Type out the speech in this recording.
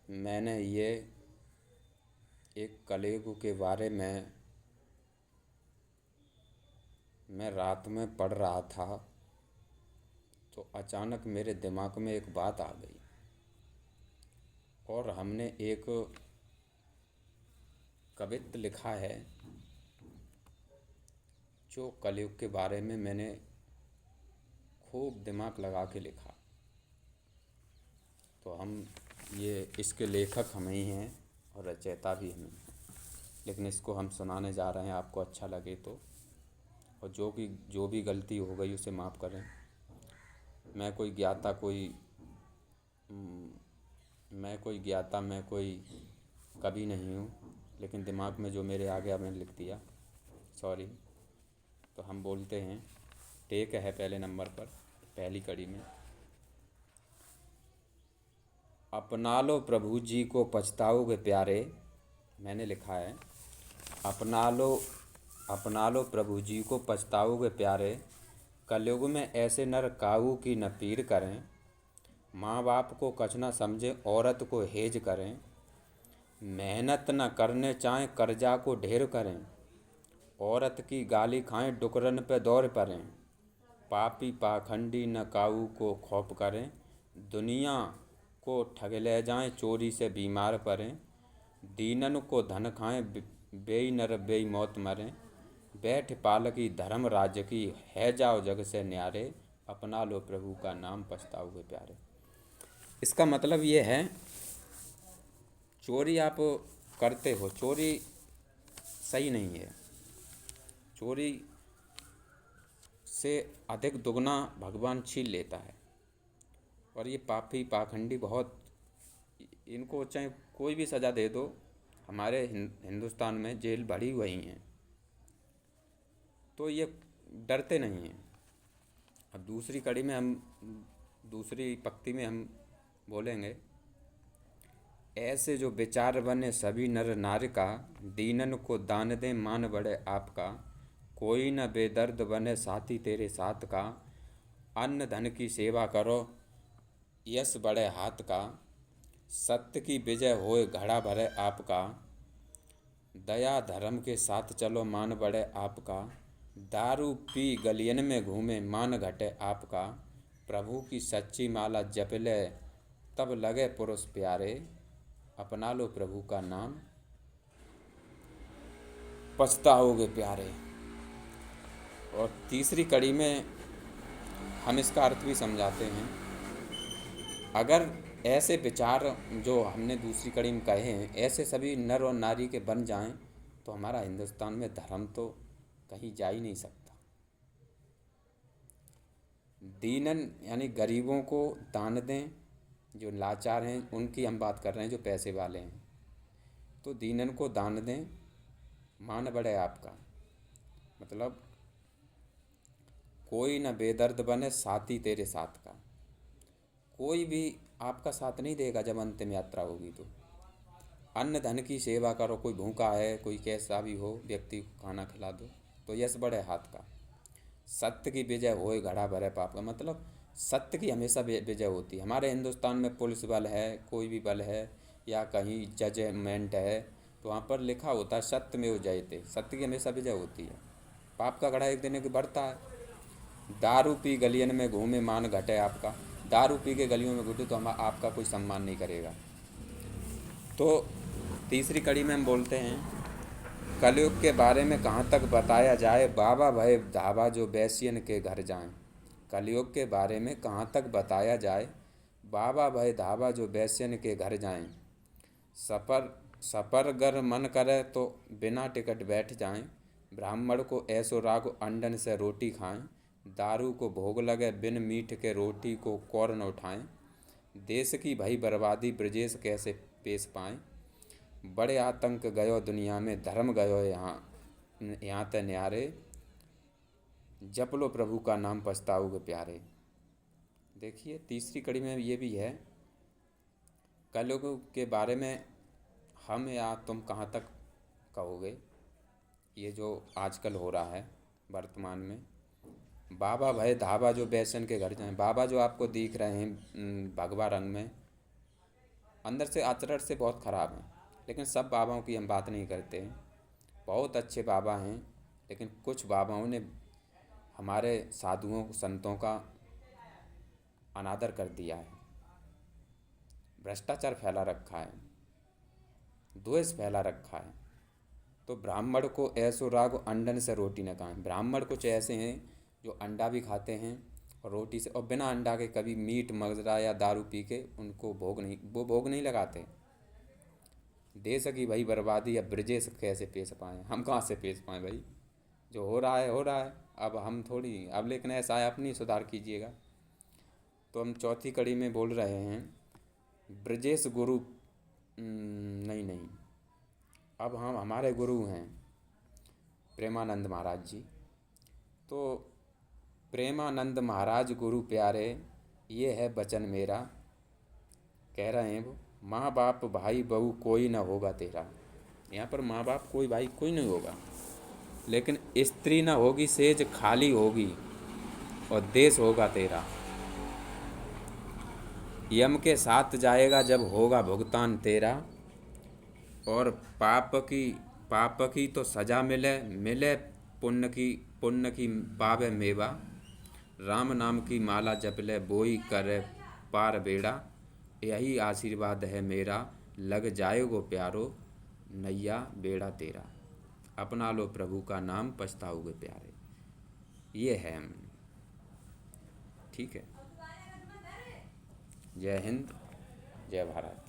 मैंने ये एक कलयुग के बारे में मैं रात में पढ़ रहा था तो अचानक मेरे दिमाग में एक बात आ गई और हमने एक कवित्त लिखा है जो कलयुग के बारे में मैंने खूब दिमाग लगा के लिखा। तो हम ये इसके लेखक हम ही हैं और रचयिता भी हम ही हैं, लेकिन इसको हम सुनाने जा रहे हैं। आपको अच्छा लगे तो, और जो भी गलती हो गई उसे माफ़ करें। मैं कोई ज्ञाता कोई मैं कोई ज्ञाता मैं कोई कवि नहीं हूँ, लेकिन दिमाग में जो मेरे आ गया मैंने लिख दिया, सॉरी। तो हम बोलते हैं, टेक है पहले नंबर पर, पहली कड़ी में। अपना लो प्रभु जी को पछताओगे प्यारे। मैंने लिखा है, अपना लो प्रभु जी को पछताओगे प्यारे। कलयुग में ऐसे नर काऊ की न पीर करें। माँ बाप को कछ न समझे औरत को हेज करें। मेहनत न करने चाहें कर्जा को ढेर करें। औरत की गाली खाएं डुकरन पे दौड़ पड़ें। पापी पाखंडी न काऊ को खौफ करें। दुनिया को ठग ले जाएं चोरी से बीमार पड़ें। दीनन को धन खाएं बेई नर बेई मौत मरें। बैठ पालकी धर्म राज्य की है जाओ जग से न्यारे। अपना लो प्रभु का नाम पछताओगे प्यारे। इसका मतलब ये है, चोरी आप करते हो, चोरी सही नहीं है। चोरी से अधिक दुगना भगवान छीन लेता है। और ये पापी पाखंडी बहुत, इनको चाहे कोई भी सज़ा दे दो, हमारे हिंदुस्तान में जेल भरी हुई हैं, तो ये डरते नहीं हैं। अब दूसरी पंक्ति में हम बोलेंगे, ऐसे जो विचार बने सभी नर नारी का। दीनन को दान दे मान बढ़े आपका। कोई न बेदर्द बने साथी तेरे साथ का। अन्न धन की सेवा करो यश बढ़े हाथ का। सत्य की विजय होए घड़ा भरे आपका। दया धर्म के साथ चलो मान बढ़े आपका। दारू पी गलियन में घूमे मान घटे आपका। प्रभु की सच्ची माला जप ले तब लगे पुरुष प्यारे। अपना लो प्रभु का नाम पछताओगे प्यारे। और तीसरी कड़ी में हम इसका अर्थ भी समझाते हैं। अगर ऐसे विचार जो हमने दूसरी कड़ी में कहे हैं, ऐसे सभी नर और नारी के बन जाएं, तो हमारा हिंदुस्तान में धर्म तो कहीं जा ही नहीं सकता। दीनन यानी गरीबों को दान दें, जो लाचार हैं उनकी हम बात कर रहे हैं, जो पैसे वाले हैं। तो दीनन को दान दें, मान बढ़े आपका, मतलब कोई न बेदर्द बने साथी तेरे साथ का। कोई भी आपका साथ नहीं देगा जब अंतिम यात्रा होगी। तो अन्न धन की सेवा करो, कोई भूखा है, कोई कैसा भी हो व्यक्ति को खाना खिला दो, तो यश बढ़े हाथ का। सत्य की विजय होए घड़ा भरे पाप का, मतलब सत्य की हमेशा विजय होती है। हमारे हिंदुस्तान में पुलिस बल है, कोई भी बल है, या कहीं जजमेंट है, तो वहाँ पर लिखा होता है सत्य में जयते, सत्य की हमेशा विजय होती है। पाप का घड़ा एक दिन एक बढ़ता है। दारू पी गलियन में घूमे मान घटे आपका। दारू पी के गलियों में घूटे तो हम आपका कोई सम्मान नहीं करेगा। तो तीसरी कड़ी में हम बोलते हैं, कलयुग के बारे में कहाँ तक बताया जाए। बाबा भय धावा जो बैसियन के घर जाएं। कलयुग के बारे में कहाँ तक बताया जाए। बाबा भय धावा जो बैसियन के घर जाएं। सपर गर मन करे तो बिना टिकट बैठ जाएं। ब्राह्मण को ऐसो राग अंडन से रोटी खाएं। दारू को भोग लगे बिन मीठ के रोटी को कौर न उठाएं। देश की भई बर्बादी ब्रजेश कैसे पेश पाएं। बड़े आतंक गयो दुनिया में धर्म गयो यहाँ ते न्यारे। जप लो प्रभु का नाम पछताओगे प्यारे। देखिए तीसरी कड़ी में ये भी है, कलयुग के बारे में हम या तुम कहाँ तक कहोगे। ये जो आजकल हो रहा है वर्तमान में, बाबा भय धावा जो बैसन के घर जाएं। बाबा जो आपको दिख रहे हैं भगवा रंग में, अंदर से आचरण से बहुत ख़राब हैं। लेकिन सब बाबाओं की हम बात नहीं करते हैं, बहुत अच्छे बाबा हैं, लेकिन कुछ बाबाओं ने हमारे साधुओं संतों का अनादर कर दिया है, भ्रष्टाचार फैला रखा है, द्वेष फैला रखा है। तो ब्राह्मण को ऐसो राग अंडन से रोटी न खाएं। ब्राह्मण कुछ ऐसे हैं जो अंडा भी खाते हैं और रोटी से, और बिना अंडा के कभी मीट मगजरा या दारू पी के उनको भोग नहीं लगाते। देश की भाई बर्बादी अब ब्रजेश कैसे पेश पाएँ, हम कहाँ से पेश पाएँ भाई। जो हो रहा है हो रहा है, अब हम थोड़ी, अब लेकिन ऐसा है अपनी सुधार कीजिएगा। तो हम चौथी कड़ी में बोल रहे हैं ब्रजेश गुरु। नहीं नहीं, अब हम हमारे गुरु हैं प्रेमानंद महाराज जी। तो प्रेमानंद महाराज गुरु प्यारे, ये है वचन मेरा। कह रहे हैं वो, माँ बाप भाई बहू कोई ना होगा तेरा। यहाँ पर माँ बाप कोई भाई कोई नहीं होगा, लेकिन स्त्री ना होगी सेज खाली होगी और देश होगा तेरा। यम के साथ जाएगा जब होगा भुगतान तेरा, और पाप की तो सजा मिले मिले, पुण्य की पावे मेवा। राम नाम की माला जप ले बोई करे पार बेड़ा। यही आशीर्वाद है मेरा, लग जाएगो प्यारो नैया बेड़ा तेरा। अपना लो प्रभु का नाम पछताओगे प्यारे। ये है हम। ठीक है। जय हिंद, जय भारत।